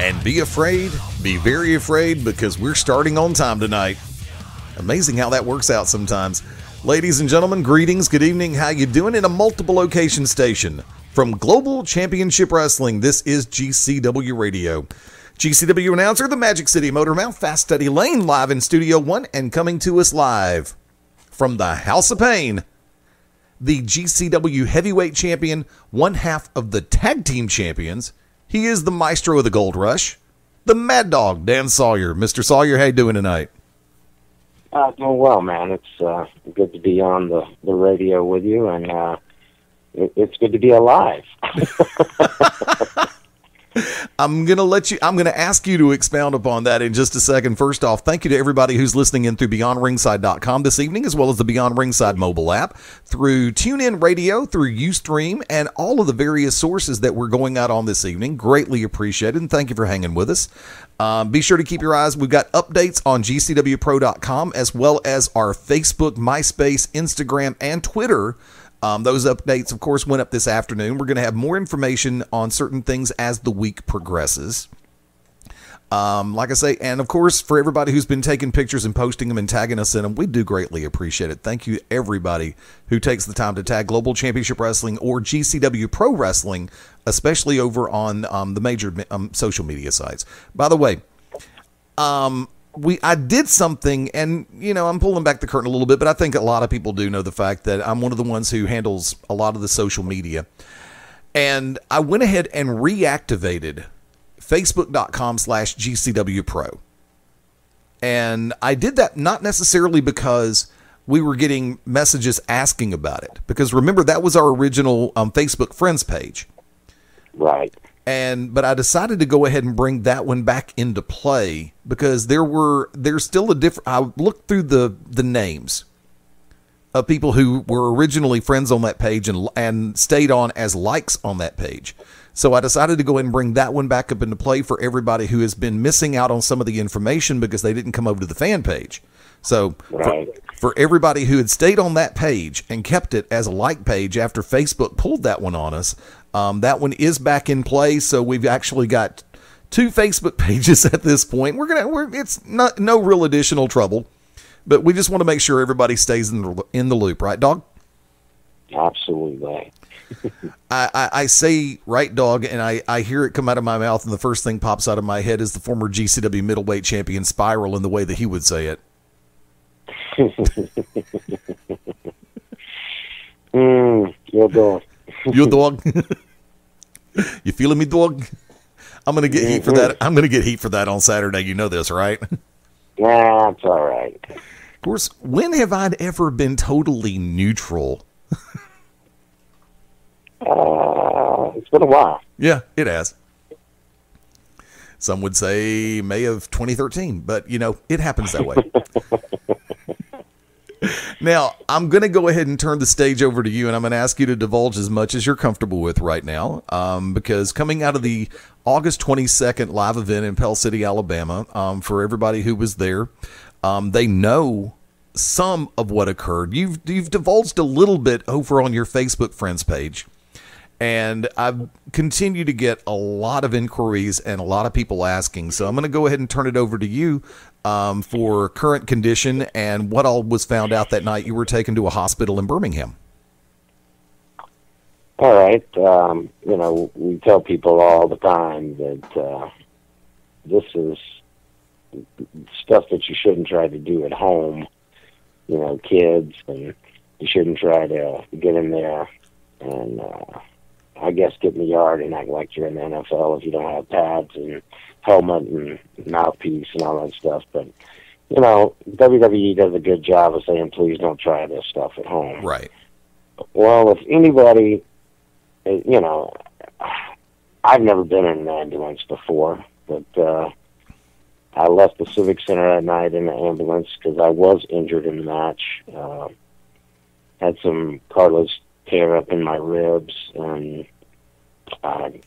And be afraid, be very afraid, because we're starting on time tonight. Amazing how that works out sometimes. Ladies and gentlemen, greetings, good evening, how you doing? In a multiple location station from Global Championship Wrestling, this is GCW Radio. GCW announcer, the Magic City Motor Mouth, Fast Steady Layne, live in Studio 1 and coming to us live from the House of Pain, the GCW Heavyweight Champion, one half of the Tag Team Champions. He is the maestro of the Gold Rush, the Maddog, Dan Sawyer. Mr. Sawyer, how you doing tonight? Doing well, man. It's good to be on the radio with you, and it's good to be alive. I'm going to ask you to expound upon that in just a second. First off, thank you to everybody who's listening in through BeyondRingside.com this evening, as well as the Beyond Ringside mobile app, through TuneIn Radio, through Ustream, and all of the various sources that we're going out on this evening. Greatly appreciated, and thank you for hanging with us. Be sure to keep your eyes. We've got updates on GCWPro.com, as well as our Facebook, MySpace, Instagram, and Twitter. Those updates, of course, went up this afternoon. We're going to have more information on certain things as the week progresses. Like I say, and of course, for everybody who's been taking pictures and posting them and tagging us in them, we do greatly appreciate it. Thank you, everybody who takes the time to tag Global Championship Wrestling or GCW Pro Wrestling, especially over on the major social media sites. By the way, I did something, and, you know, I'm pulling back the curtain a little bit, but I think a lot of people do know the fact that I'm one of the ones who handles a lot of the social media. And I went ahead and reactivated Facebook.com/GCW Pro. And I did that not necessarily because we were getting messages asking about it, because remember, that was our original Facebook friends page. Right. But I decided to go ahead and bring that one back into play because there's still a different. I looked through the names of people who were originally friends on that page and stayed on as likes on that page. So I decided to go ahead and bring that one back up into play for everybody who has been missing out on some of the information because they didn't come over to the fan page. So right. For everybody who had stayed on that page and kept it as a like page after Facebook pulled that one on us, that one is back in play. So we've actually got 2 Facebook pages at this point. It's not no real additional trouble, but we just want to make sure everybody stays in the loop, right, dog? Absolutely. I say right, dog, and I hear it come out of my mouth, and the first thing pops out of my head is the former GCW middleweight champion Spiral in the way that he would say it. Your dog. Your dog. You feeling me, dog? I'm gonna get heat for that. I'm gonna get heat for that on Saturday. You know this, right? Yeah, it's all right. Of course, when have I ever been totally neutral? It's been a while. Yeah, it has. Some would say May of 2013, but you know, it happens that way. Now, I'm going to go ahead and turn the stage over to you, and I'm going to ask you to divulge as much as you're comfortable with right now, because coming out of the August 22nd live event in Pell City, Alabama, for everybody who was there, they know some of what occurred. You've divulged a little bit over on your Facebook friends page, and I've continued to get a lot of inquiries and a lot of people asking, so I'm going to go ahead and turn it over to you for current condition and what all was found out that night you were taken to a hospital in Birmingham. All right. You know, we tell people all the time that this is stuff that you shouldn't try to do at home, you know, kids, and you shouldn't try to get in there and, I guess, get in the yard and act like you're in the NFL if you don't have pads and helmet and mouthpiece and all that stuff. But, you know, WWE does a good job of saying, please don't try this stuff at home. Right. Well, if anybody, you know, I've never been in an ambulance before, but I left the Civic Center that night in the ambulance because I was injured in the match. Had some cartilage tear up in my ribs, and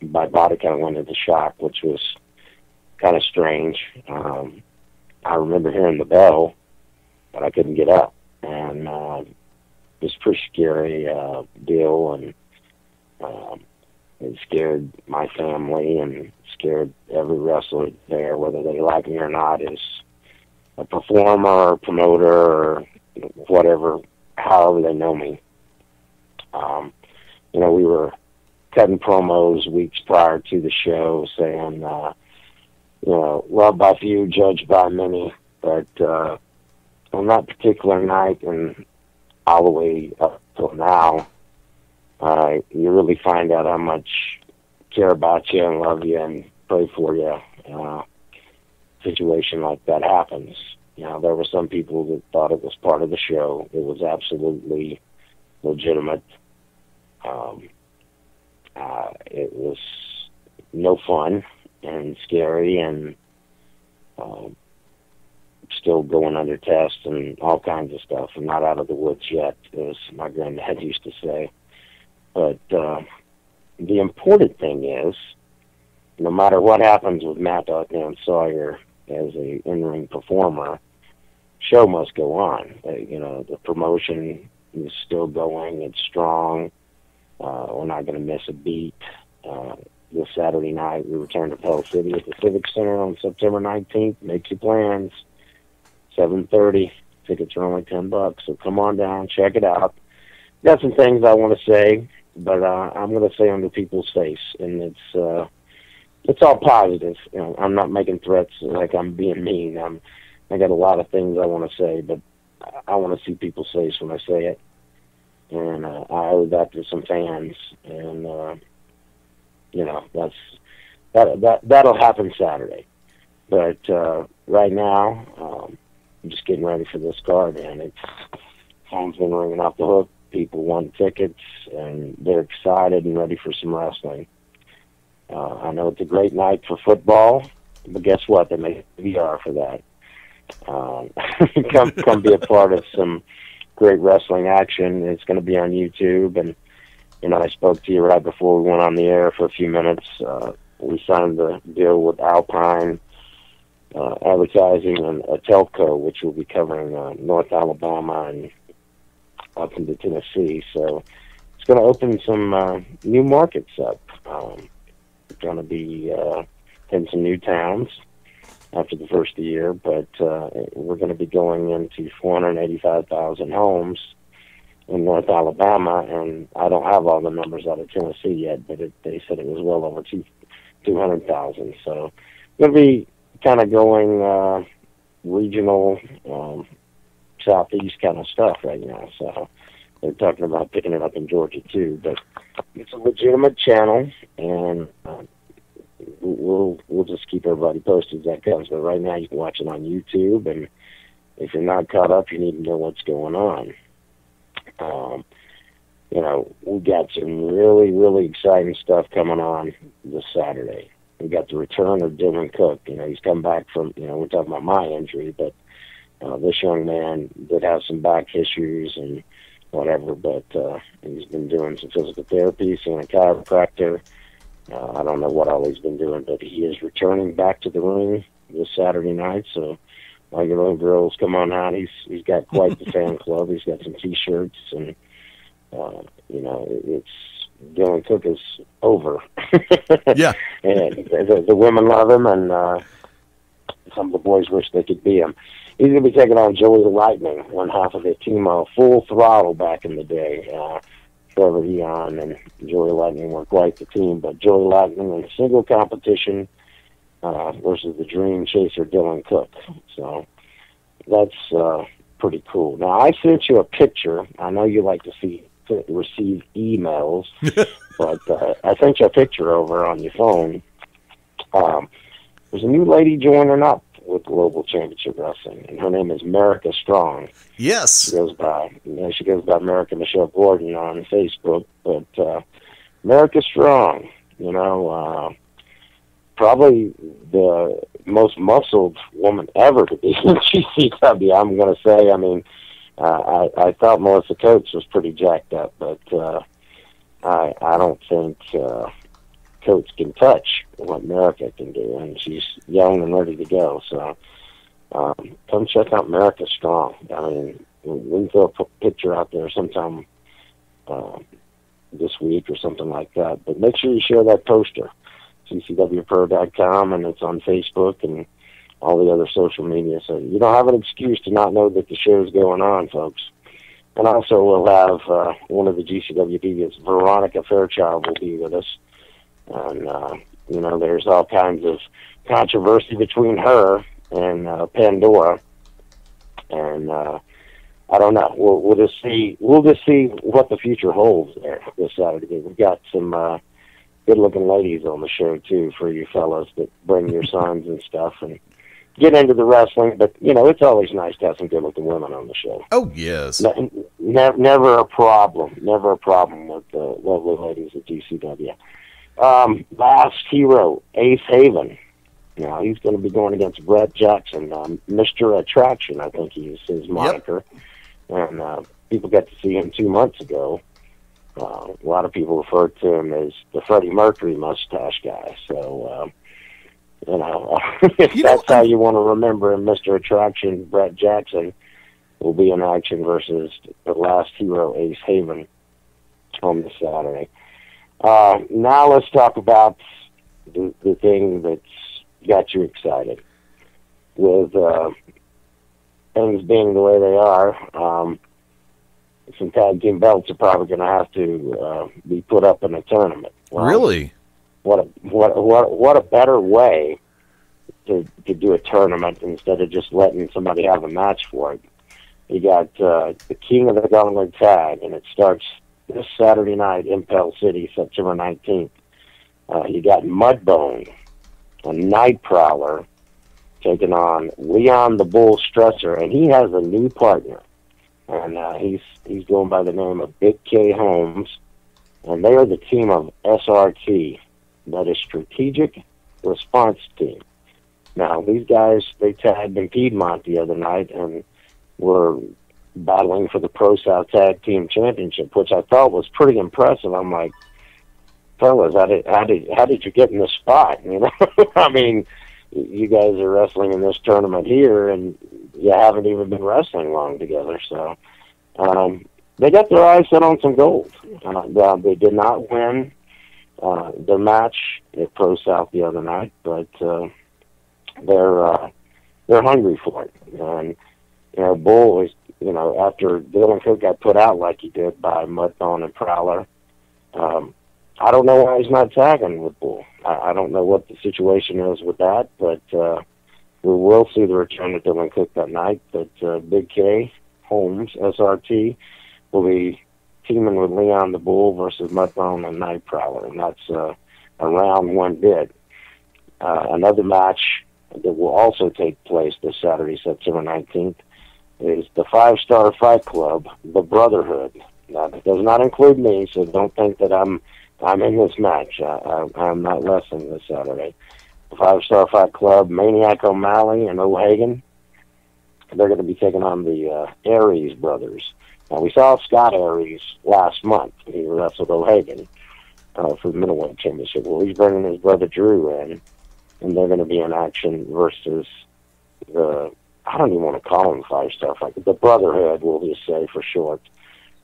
my body kind of went into shock, which was kind of strange. I remember hearing the bell, but I couldn't get up, and it was a pretty scary deal. And It scared my family and scared every wrestler there, whether they like me or not, as a performer or promoter or whatever, however they know me. We were cutting promos weeks prior to the show saying, loved by few, judged by many. But on that particular night and all the way up till now, you really find out how much care about you and love you and pray for you. Situation like that happens. There were some people that thought it was part of the show. It was absolutely legitimate. It was no fun and scary and still going under test and all kinds of stuff. I'm not out of the woods yet, as my granddad used to say. But the important thing is, no matter what happens with Maddog and Sawyer as a in-ring performer, show must go on. The promotion is still going. It's strong. We're not going to miss a beat. This Saturday night, we return to Pell City at the Civic Center on September 19th. Make your plans. 7:30. Tickets are only $10, so come on down, check it out. Got some things I want to say, but I'm going to say them to people's face, and it's all positive. I'm not making threats like I'm being mean. I got a lot of things I want to say, but I want to see people's face when I say it, and I owe that to some fans, and that'll happen Saturday. But right now, I'm just getting ready for this card, man. Phone's been ringing off the hook. People want tickets, and they're excited and ready for some wrestling. I know it's a great night for football, but guess what? They make VR for that. Come be a part of some great wrestling action. It's going to be on YouTube, and I spoke to you right before we went on the air for a few minutes. We signed the deal with Alpine Advertising and a telco, which will be covering North Alabama and up into Tennessee. So it's going to open some new markets up. It's going to be in some new towns after the first year, but we're going to be going into 485,000 homes in North Alabama, and I don't have all the numbers out of Tennessee yet, but they said it was well over 200,000. So it's going to be kind of going regional, southeast kind of stuff right now. So they're talking about picking it up in Georgia too. But it's a legitimate channel, and we'll just keep everybody posted as that comes. But right now you can watch it on YouTube, and if you're not caught up, you need to know what's going on. We got some really, really exciting stuff coming on this Saturday. We got the return of Dylan Cook. He's come back from, we're talking about my injury, but this young man did have some back issues and whatever, but he's been doing some physical therapy, seeing a chiropractor. I don't know what all he's been doing, but he is returning back to the ring this Saturday night, so all your little girls, come on out. He's got quite the fan club. He's got some T-shirts, and, it's Dylan Cook is over. Yeah. And the women love him, and some of the boys wish they could be him. He's going to be taking on Joey Lightning, one half of the team Full Throttle back in the day. Trevor Eon and Joey Lightning were quite the team, but Joey Lightning in single competition versus the Dream Chaser Dylan Cook. So that's pretty cool. Now, I sent you a picture. I know you like to receive emails, but I sent you a picture over on your phone. There's a new lady joining up with Global Championship Wrestling, and her name is America Strong. Yes. She goes by America Michelle Gordon on Facebook, but America Strong, probably the most muscled woman ever to be in GCW, I'm going to say. I mean, I thought Melissa Coates was pretty jacked up, but I don't think Coates can touch what America can do, and she's young and ready to go. So come check out America Strong. I mean, we can throw a picture out there sometime this week or something like that. But make sure you share that poster, GCWPro.com, and it's on Facebook and all the other social media. So you don't have an excuse to not know that the show's going on, folks. And also we'll have one of the GCW divas, Veronica Fairchild, will be with us. And, there's all kinds of controversy between her and Pandora. And I don't know. We'll just see. We'll just see what the future holds there this Saturday. We've got some good-looking ladies on the show too for you fellas that bring your sons and stuff and get into the wrestling. But it's always nice to have some good-looking women on the show. Oh yes. Never a problem. Never a problem with the lovely ladies at GCW. Last hero, Ace Haven. Now he's going to be going against Brett Jackson, Mr. Attraction, I think he's his moniker. Yep. And people got to see him 2 months ago. A lot of people refer to him as the Freddie Mercury mustache guy. So, if that's how you want to remember him, Mr. Attraction, Brett Jackson will be in action versus the last hero, Ace Haven, on this Saturday. Now let's talk about the thing that's got you excited. With things being the way they are, some tag team belts are probably going to have to be put up in a tournament. Well, really? What a better way to do a tournament instead of just letting somebody have a match for it. You got the King of the Gauntlet Tag, and it starts this Saturday night in Pell City, September 19th. You got Mudbone, a Night Prowler, taking on Leon the Bull Stressor, and he has a new partner. And he's going by the name of Big K Holmes, and they are the team of SRT, that is Strategic Response Team. Now, these guys, they tagged in Piedmont the other night and were battling for the Pro South Tag Team Championship, which I thought was pretty impressive. I'm like, fellas, how did you get in this spot? I mean, you guys are wrestling in this tournament here, and you haven't even been wrestling long together. So they got their eyes set on some gold. They did not win their match at Pro South the other night, but they're hungry for it. And Bull is, after Dylan Cook got put out like he did by Mudbone and Prowler, I don't know why he's not tagging with Bull. I don't know what the situation is with that, but we will see the return of Dylan Cook that night. But Big K, Holmes, SRT, will be teaming with Leon the Bull versus Mudbone and Night Prowler, and that's a round one bid. Another match that will also take place this Saturday, September 19th, is the 5-Star Fight Club, the Brotherhood. Now, that does not include me, so don't think that I'm in this match. I'm not wrestling this Saturday. The 5-Star Fight Club, Maniac O'Malley and O'Hagan, they're going to be taking on the Aries brothers. Now, we saw Scott Aries last month. He wrestled O'Hagan for the middleweight championship. Well, he's bringing his brother Drew in, and they're going to be in action versus the, I don't even want to call them 5-Star Fight, the Brotherhood, we'll just say for short,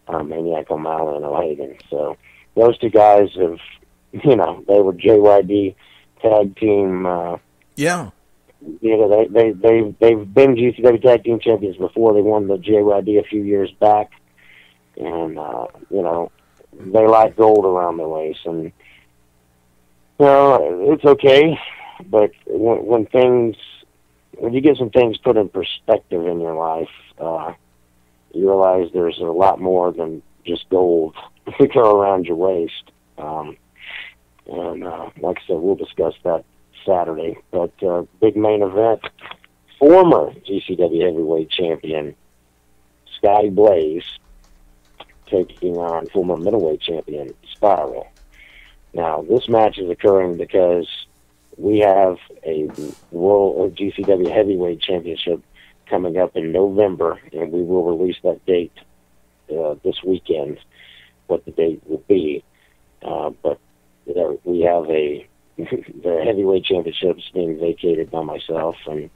Maniac O'Malley and O'Hagan. So those two guys have, they were JYD tag team. Yeah. They've been GCW tag team champions before. They won the JYD a few years back, and they like gold around their waist, and it's okay. But when you get some things put in perspective in your life, you realize there's a lot more than just gold to go around your waist. And like I said, we'll discuss that Saturday. But big main event, former GCW heavyweight champion Scotty Blaze taking on former middleweight champion Spiral. Now, this match is occurring because we have a World GCW Heavyweight Championship coming up in November, and we will release that date this weekend, what the date will be. But we have the Heavyweight Championships being vacated by myself, and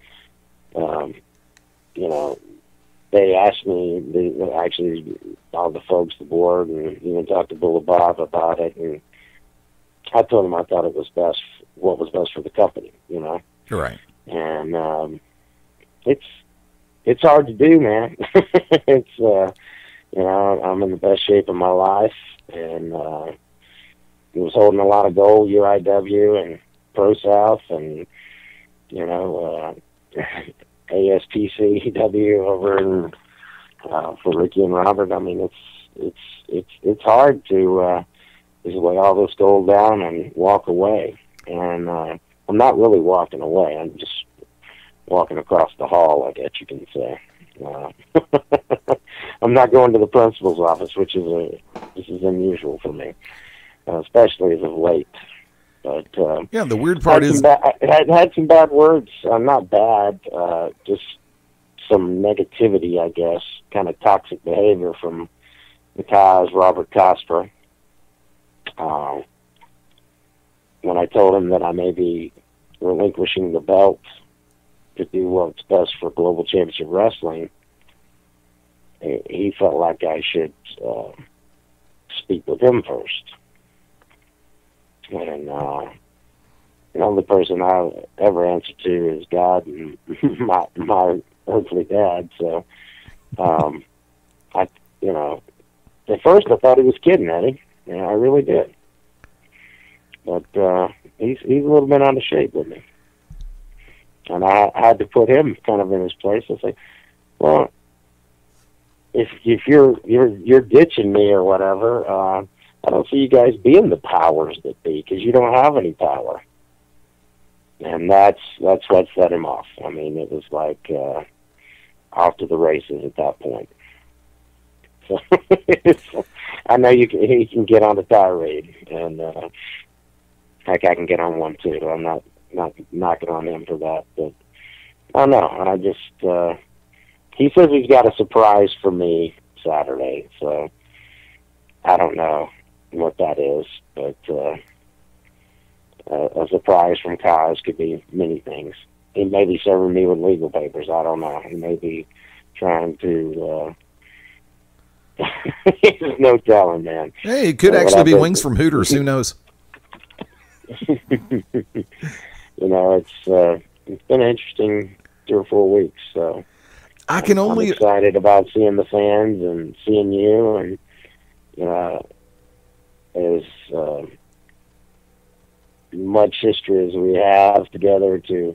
they asked me, actually, all the folks, the board, and even talked to Bull Bob about it, and I told them I thought it was best, what was best for the company, you know. Right. And it's hard to do, man. It's you know, I'm in the best shape of my life, and he was holding a lot of gold, UIW and Pro South, and you know, ASPCW over in for Ricky and Robert. I mean, it's hard to just lay all this gold down and walk away. And I'm not really walking away. I'm just walking across the hall, I guess you can say. I'm not going to the principal's office, which is unusual for me, especially as of late. But yeah, the weird part is I had some bad words. Not bad, just some negativity, I guess, kind of toxic behavior from the Kaz, Robert Cosper. When I told him that I may be relinquishing the belt to do what's best for Global Championship Wrestling, he felt like I should speak with him first. And the only person I ever answer to is God and my earthly dad. So, you know, at first I thought he was kidding, Eddie. Yeah, I really did. But he's a little bit out of shape with me, and I had to put him kind of in his place. I say, well, if you're ditching me or whatever, I don't see you guys being the powers that be, because you don't have any power. And that's what set him off. I mean, it was like off to the races at that point. So I know he can get on a tirade, and heck, I can get on one too. I'm not knocking on him for that, but I don't know. I just he says he's got a surprise for me Saturday, so I don't know what that is, but a surprise from Kaz could be many things. He may be serving me with legal papers. I don't know. He may be trying to. There's no telling, man. Hey, it could actually be wings from Hooters. Who knows? You know, it's been an interesting 3 or 4 weeks. So I'm excited about seeing the fans and seeing you, and you know, as much history as we have together, to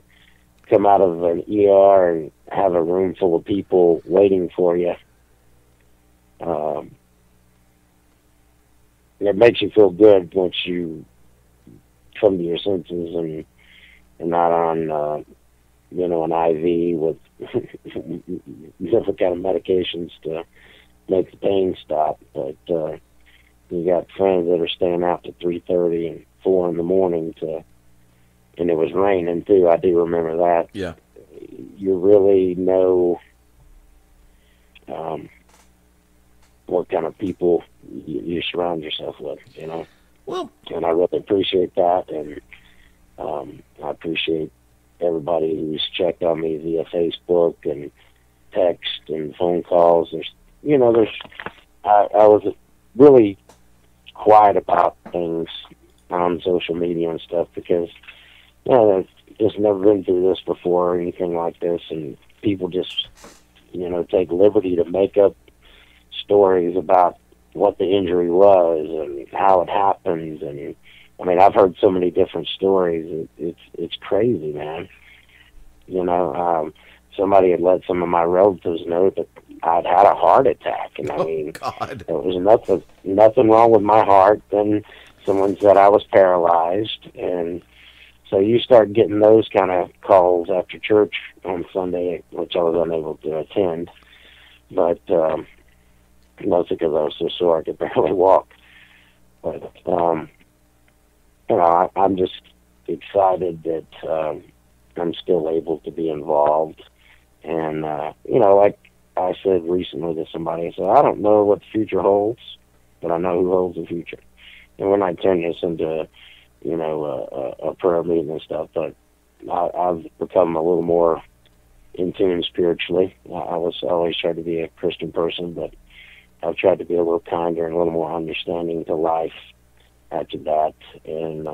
come out of an ER and have a room full of people waiting for you. It makes you feel good once you come to your senses and not on, you know, an IV with different kind of medications to make the pain stop. But you got friends that are staying out to 3:30 and 4 in the morning and it was raining too. I do remember that. Yeah. You really know what kind of people you surround yourself with, you know. Well, and I really appreciate that, and I appreciate everybody who's checked on me via Facebook and text and phone calls. I was really quiet about things on social media and stuff because, you know, I've just never been through this before or anything like this, and people just, you know, take liberty to make up stories about what the injury was and how it happened. And I mean, I've heard so many different stories. It's crazy, man. You know, somebody had let some of my relatives know that I'd had a heart attack, and I mean, God. there was nothing wrong with my heart. Then someone said I was paralyzed, and so you start getting those kind of calls after church on Sunday, which I was unable to attend, but mostly because I was so sore I could barely walk. But you know, I'm just excited that I'm still able to be involved, and you know, like I said recently to somebody, I said, I don't know what the future holds, but I know who holds the future. And we're not turning this into, you know, a prayer meeting and stuff, but I've become a little more in tune spiritually. I was always tried to be a Christian person, but I've tried to be a little kinder and a little more understanding to life after that, and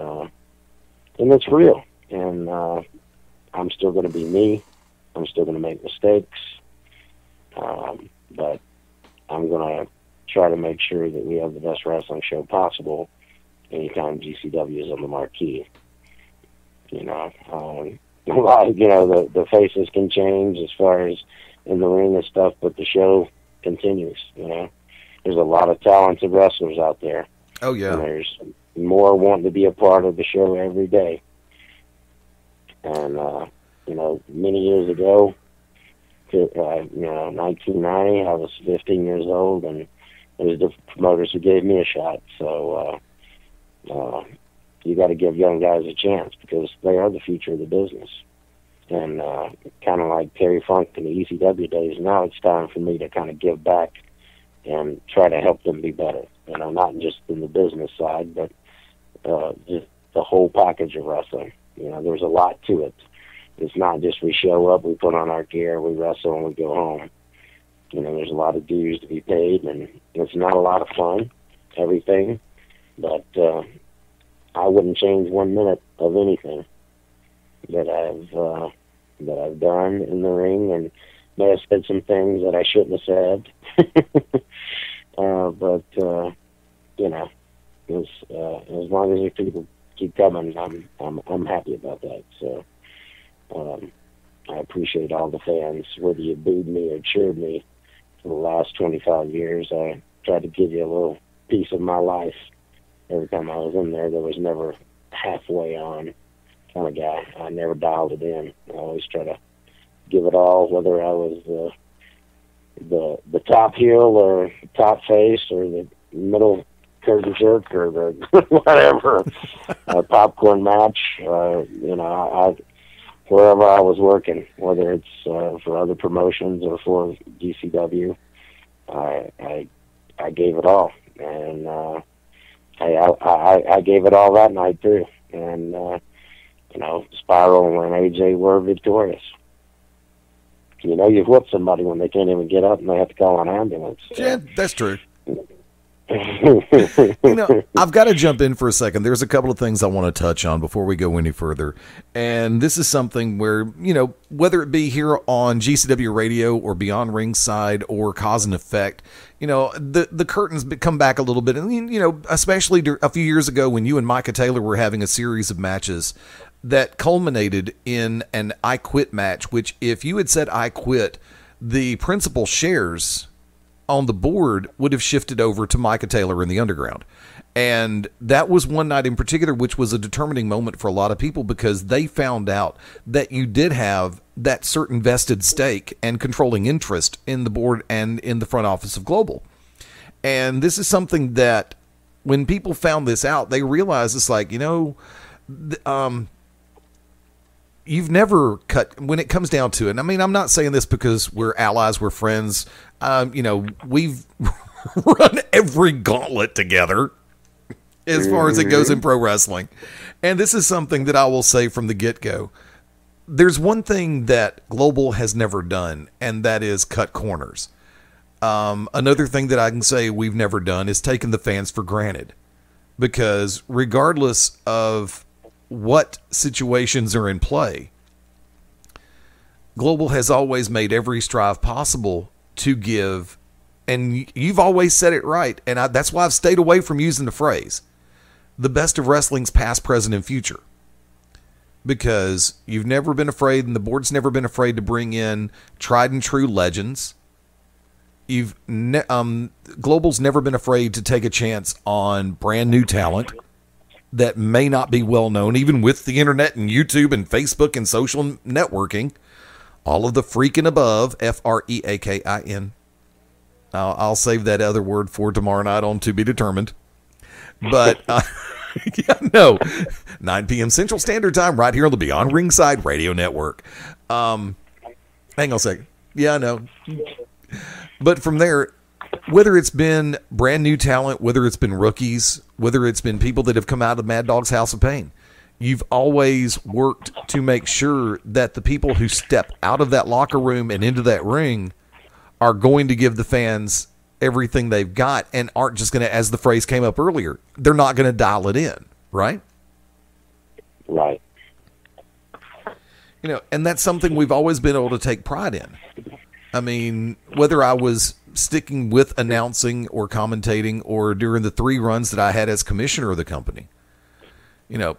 it's real. And I'm still going to be me. I'm still going to make mistakes, but I'm going to try to make sure that we have the best wrestling show possible anytime GCW is on the marquee. You know, the faces can change as far as in the ring and stuff, but the show continues. You know, there's a lot of talented wrestlers out there. Oh yeah, and there's more wanting to be a part of the show every day. And many years ago, 1990, I was 15 years old, and it was the promoters who gave me a shot. So you got to give young guys a chance, because they are the future of the business. And kind of like Terry Funk in the ECW days, now it's time for me to kind of give back and try to help them be better. You know, not just in the business side, but just the whole package of wrestling. You know, there's a lot to it. It's not just we show up, we put on our gear, we wrestle, and we go home. You know, there's a lot of dues to be paid, and it's not a lot of fun, everything. But I wouldn't change 1 minute of anything that I've done in the ring, and may have said some things that I shouldn't have said. But as long as the people keep coming, I'm happy about that. So I appreciate all the fans, whether you booed me or cheered me for the last 25 years. I tried to give you a little piece of my life. Every time I was in there was never halfway on kind of guy. I never dialed it in. I always try to give it all, whether I was the top heel or top face or the middle curtain jerk or the whatever popcorn match. Wherever I was working, whether it's for other promotions or for GCW, I gave it all, and I gave it all that night too. And Spiral and AJ were victorious. You know, you've whipped somebody when they can't even get up and they have to call an ambulance. Yeah, that's true. I've got to jump in for a second. There's a couple of things I want to touch on before we go any further. And this is something where, whether it be here on GCW Radio or Beyond Ringside or Cause and Effect, the curtains come back a little bit. And, especially a few years ago when you and Micah Taylor were having a series of matches that culminated in an I Quit match, which if you had said I quit, the principal shares on the board would have shifted over to Micah Taylor in the Underground. And that was one night in particular, which was a determining moment for a lot of people, because they found out that you did have that certain vested stake and controlling interest in the board and in the front office of Global. And this is something that when people found this out, they realized it's like, you've never cut, when it comes down to it. I mean, I'm not saying this because we're allies, we're friends. We've run every gauntlet together as far as it goes in pro wrestling. And this is something that I will say from the get-go. There's one thing that Global has never done, and that is cut corners. Another thing that I can say we've never done is taken the fans for granted. Because regardless of what situations are in play, Global has always made every strive possible to give, and you've always said it right, and that's why I've stayed away from using the phrase, the best of wrestling's past, present, and future. Because you've never been afraid, and the board's never been afraid to bring in tried and true legends. Global's never been afraid to take a chance on brand new talent that may not be well known, even with the internet and YouTube and Facebook and social networking. All of the freaking above, Freakin. I'll save that other word for tomorrow night on To Be Determined. But, 9 p.m. Central Standard Time right here on the Beyond Ringside Radio Network. Hang on a second. Yeah, I know. But from there, whether it's been brand new talent, whether it's been rookies, whether it's been people that have come out of Maddog's House of Pain, you've always worked to make sure that the people who step out of that locker room and into that ring are going to give the fans everything they've got and aren't just going to, as the phrase came up earlier, they're not going to dial it in, right? Right. You know, and that's something we've always been able to take pride in. I mean, whether I was sticking with announcing or commentating or during the 3 runs that I had as commissioner of the company, you know,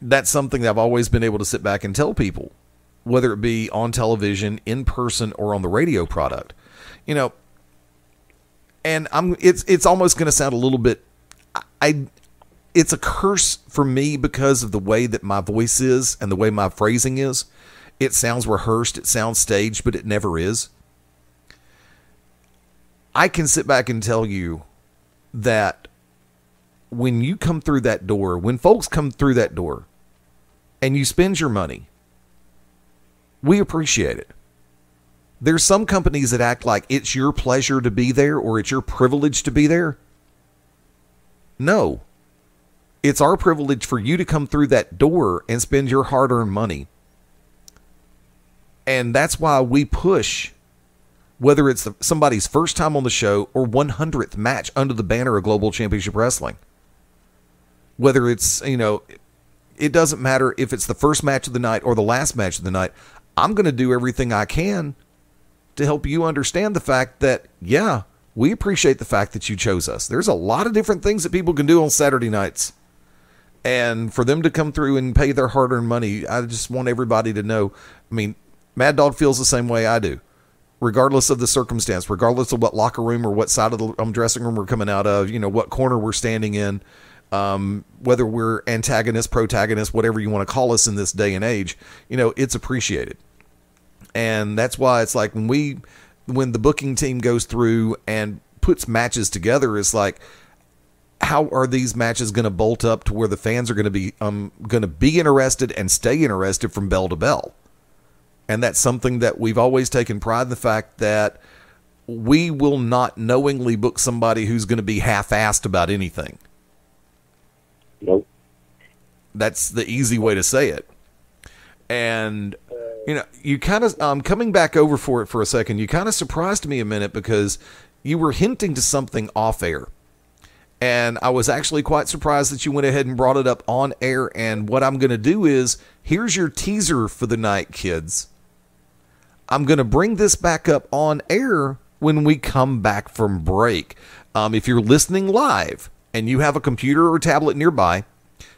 that's something that I've always been able to sit back and tell people, whether it be on television, in person, or on the radio product, you know, and it's almost going to sound a little bit, it's a curse for me because of the way that my voice is and the way my phrasing is. It sounds rehearsed, it sounds staged, but it never is. I can sit back and tell you that when you come through that door, when folks come through that door and you spend your money, we appreciate it. There's some companies that act like it's your pleasure to be there or it's your privilege to be there. No. It's our privilege for you to come through that door and spend your hard-earned money. And that's why we push, whether it's somebody's first time on the show or 100th match under the banner of Global Championship Wrestling. Whether it's, you know, it doesn't matter if it's the first match of the night or the last match of the night. I'm going to do everything I can to help you understand the fact that, yeah, we appreciate the fact that you chose us. There's a lot of different things that people can do on Saturday nights. And for them to come through and pay their hard-earned money, I just want everybody to know. I mean, Maddog feels the same way I do. Regardless of the circumstance, regardless of what locker room or what side of the dressing room we're coming out of, you know, what corner we're standing in, whether we're antagonist, protagonist, whatever you want to call us in this day and age, you know, it's appreciated. And that's why it's like when the booking team goes through and puts matches together, it's like, how are these matches going to bolt up to where the fans are going to be interested and stay interested from bell to bell? And that's something that we've always taken pride in, the fact that we will not knowingly book somebody who's going to be half-assed about anything. Nope. That's the easy way to say it. And, you know, you kind of, coming back over for it for a second, you kind of surprised me a minute because you were hinting to something off air. And I was actually quite surprised that you went ahead and brought it up on air. And what I'm going to do is, here's your teaser for the night, kids. I'm going to bring this back up on air when we come back from break. If you're listening live and you have a computer or tablet nearby,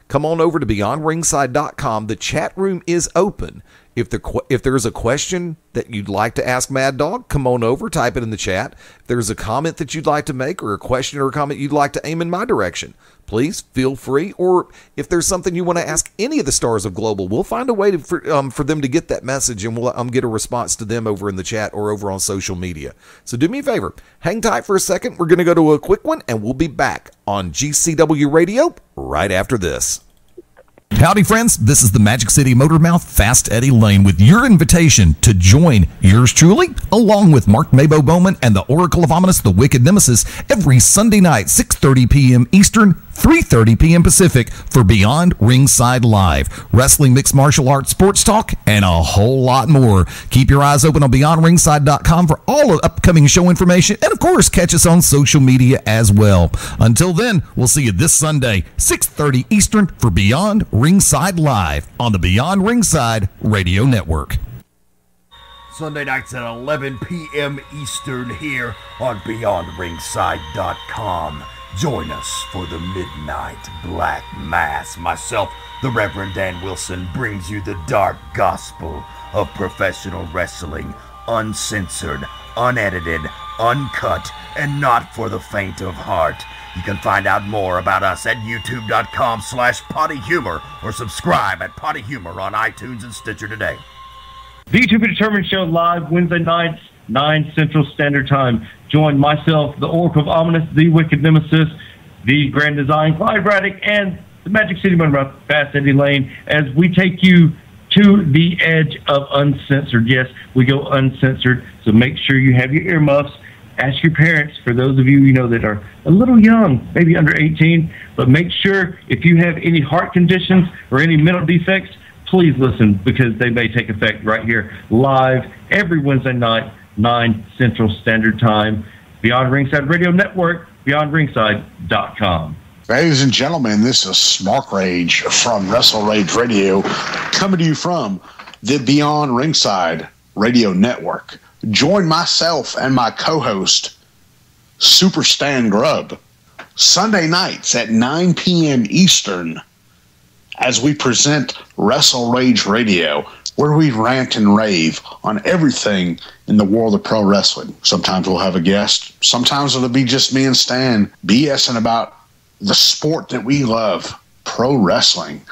come on over to beyondringside.com. The chat room is open. If there's a question that you'd like to ask Maddog, come on over, type it in the chat. If there's a comment that you'd like to make or a question or a comment you'd like to aim in my direction, please feel free. Or if there's something you want to ask any of the stars of Global, we'll find a way for them to get that message, and we'll get a response to them over in the chat or over on social media. So do me a favor, hang tight for a second. We're going to go to a quick one, and we'll be back on GCW Radio right after this. Howdy, friends. This is the Magic City Motor Mouth, Fast Eddie Layne, with your invitation to join yours truly, along with Mark Mabo Bowman and the Oracle of Ominous, the Wicked Nemesis, every Sunday night, 6:30 p.m. Eastern, 3:30 p.m. Pacific, for Beyond Ringside Live. Wrestling, mixed martial arts, sports talk, and a whole lot more. Keep your eyes open on BeyondRingside.com for all of upcoming show information, and of course, catch us on social media as well. Until then, we'll see you this Sunday, 6:30 Eastern, for Beyond Ringside Live on the Beyond Ringside Radio Network. Sunday nights at 11 p.m. Eastern here on BeyondRingside.com. Join us for the Midnight Black Mass. Myself, the Reverend Dan Wilson, brings you the dark gospel of professional wrestling, uncensored, unedited, uncut, and not for the faint of heart. You can find out more about us at youtube.com/pottyhumor or subscribe at Potty Humor on iTunes and Stitcher today. The To Be Determined show live Wednesday nights, 9 Central Standard Time. Join myself, the Oracle of Ominous, the Wicked Nemesis, the Grand Design, Clyde Braddock, and the Magic City Motor, Fast Eddie Layne, as we take you to the edge of uncensored. Yes, we go uncensored, so make sure you have your earmuffs. Ask your parents, for those of you, that are a little young, maybe under 18, But make sure if you have any heart conditions or any mental defects, please listen, because they may take effect right here live every Wednesday night, 9 Central Standard Time. Beyond Ringside Radio Network, beyondringside.com. Ladies and gentlemen, this is Smart Rage from Wrestle Rage Radio, coming to you from the Beyond Ringside Radio Network. Join myself and my co-host, Super Stan Grubb, Sunday nights at 9 p.m. Eastern as we present Wrestle Rage Radio, where we rant and rave on everything in the world of pro wrestling. Sometimes we'll have a guest. Sometimes it'll be just me and Stan BSing about the sport that we love, pro wrestling.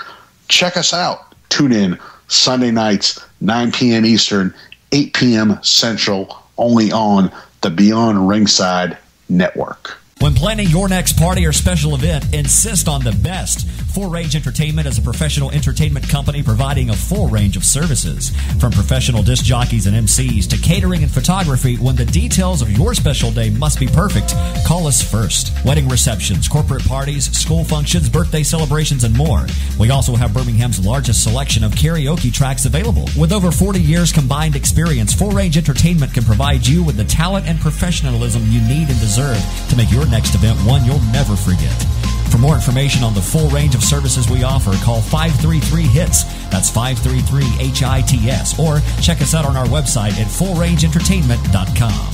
Check us out. Tune in Sunday nights, 9 p.m. Eastern, 8 p.m. Central, only on the Beyond Ringside Network. When planning your next party or special event, insist on the best. Full Range Entertainment is a professional entertainment company providing a full range of services. From professional disc jockeys and MCs to catering and photography, when the details of your special day must be perfect, call us first. Wedding receptions, corporate parties, school functions, birthday celebrations, and more. We also have Birmingham's largest selection of karaoke tracks available. With over 40 years combined experience, Full Range Entertainment can provide you with the talent and professionalism you need and deserve to make your next event one you'll never forget. For more information on the full range of services we offer, call 533-HITS. That's 533-HITS. Or check us out on our website at fullrangeentertainment.com.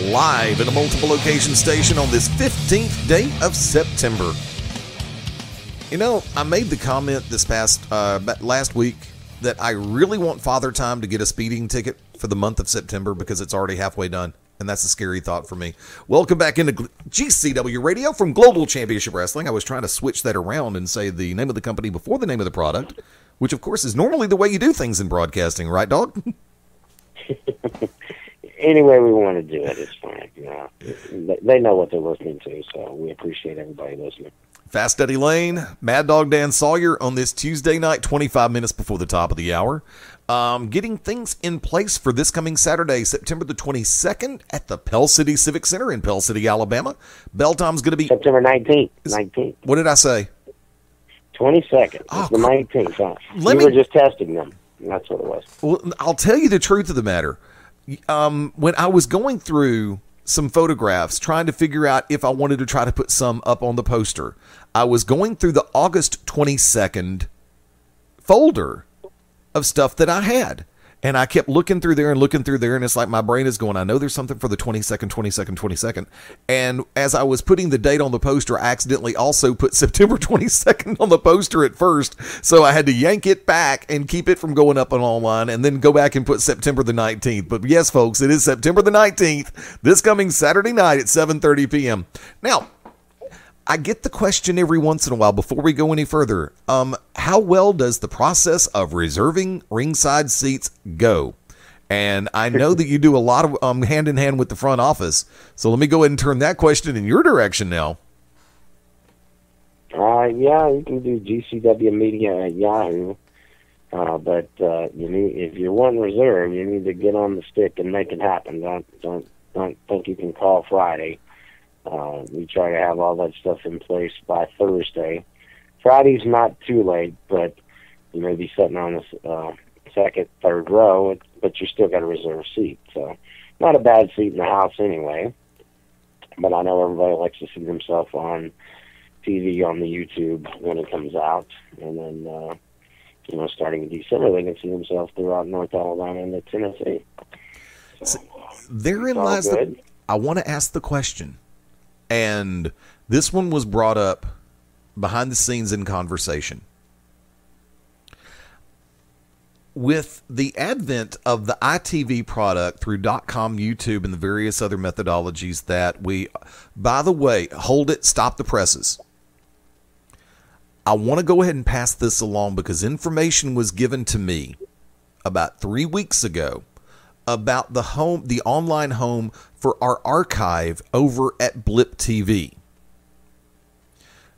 Live at a multiple location station on this 15th day of September. You know, I made the comment this last week that I really want Father Time to get a speeding ticket for the month of September because it's already halfway done. And that's a scary thought for me. Welcome back into GCW Radio from Global Championship Wrestling. I was trying to switch that around and say the name of the company before the name of the product, which of course is normally the way you do things in broadcasting, right, dog? Any way we want to do it, it's fine. You know, they know what they're listening to, so we appreciate everybody listening. Fast Eddie Layne, Maddog Dan Sawyer on this Tuesday night, 25 minutes before the top of the hour. Getting things in place for this coming Saturday, September the 22nd at the Pell City Civic Center in Pell City, Alabama. Bell time's going to be... September 19th. What did I say? 22nd. It's the 19th. Huh? We were just testing them. That's what it was. Well, I'll tell you the truth of the matter. When I was going through some photographs, trying to figure out if I wanted to try to put some up on the poster, I was going through the August 22nd folder of stuff that I had. And I kept looking through there, and it's like my brain is going, I know there's something for the 22nd. And as I was putting the date on the poster, I accidentally also put September 22nd on the poster at first. So I had to yank it back and keep it from going up on online and then go back and put September the 19th. But yes, folks, it is September the 19th, this coming Saturday night at 7:30 p.m. Now, I get the question every once in a while before we go any further. How well does the process of reserving ringside seats go? And I know that you do a lot of hand in hand with the front office. So let me go ahead and turn that question in your direction now. Yeah, you can do GCW Media at Yahoo. But if you want reserve, you need to get on the stick and make it happen. Don't think you can call Friday. We try to have all that stuff in place by Thursday. Friday's not too late, but you may be sitting on the second, third row, but you still got a reserve seat. So not a bad seat in the house anyway. But I know everybody likes to see themselves on TV on the YouTube when it comes out. And then, starting in December, they can see themselves throughout North Alabama and Tennessee. So, therein lies I want to ask the question. And this one was brought up behind the scenes in conversation. With the advent of the ITV product through .com, YouTube, and the various other methodologies that we, by the way, hold it, stop the presses. I want to go ahead and pass this along because information was given to me about 3 weeks ago about the online home for our archive over at Blip TV.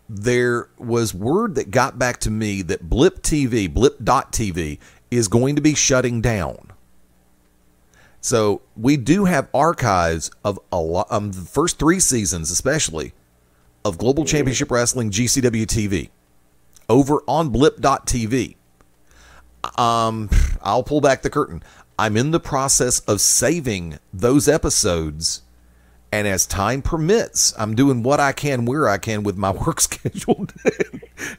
there was word that got back to me that blip.tv is going to be shutting down. So we do have archives of a lot, the first 3 seasons, especially, of Global Championship Wrestling GCW TV over on blip.tv. I'll pull back the curtain. I'm in the process of saving those episodes, and as time permits, I'm doing what I can where I can with my work schedule.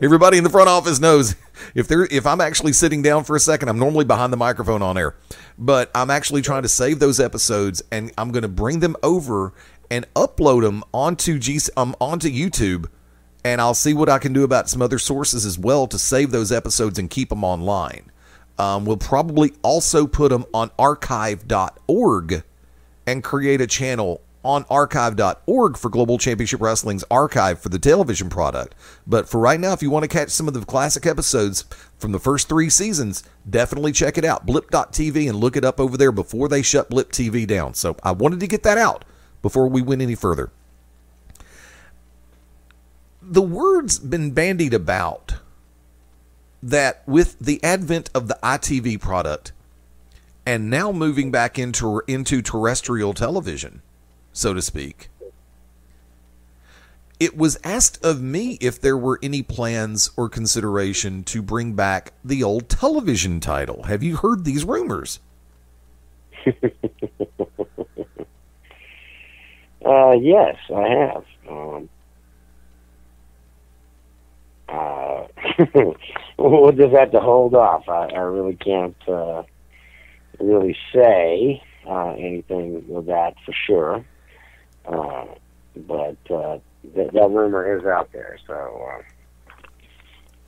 Everybody in the front office knows if I'm actually sitting down for a second, I'm normally behind the microphone on air, but I'm actually trying to save those episodes, and I'm going to bring them over and upload them onto YouTube, and I'll see what I can do about some other sources as well to save those episodes and keep them online. We'll probably also put them on archive.org and create a channel on archive.org for Global Championship Wrestling's archive for the television product. But for right now, if you want to catch some of the classic episodes from the first 3 seasons, definitely check it out. Blip.tv, and look it up over there before they shut Blip TV down. So I wanted to get that out before we went any further. The word's been bandied about that with the advent of the ITV product and now moving back into terrestrial television, so to speak, it was asked of me if there were any plans or consideration to bring back the old television title. Have you heard these rumors? Yes, I have. We'll just have to hold off. I really can't really say anything with that for sure. But that rumor is out there. So,